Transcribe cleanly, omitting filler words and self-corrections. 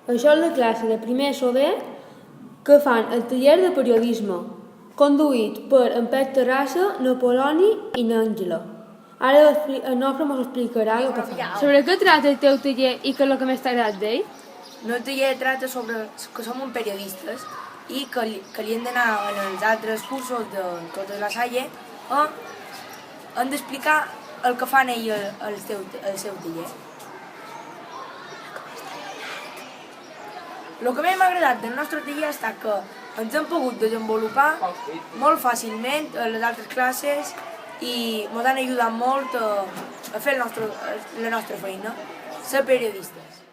Això és la classe de primer SOB que fan el taller de periodisme, conduït per en Pep Terrassa, Napoloni i n'Àngela. Ara el nostre ens explicarà el que fa. Sobre què trata el teu taller i què és el que més t'ha agradat d'ell? El taller tracta sobre que som periodistes i que li hem d'anar als altres cursos de tota la Salle hem d'explicar el que fan ells al seu taller. El que més m'ha agradat del nostre taller és que ens hem pogut desenvolupar molt fàcilment a les altres classes i ens han ajudat molt a fer la nostra feina, ser periodistes.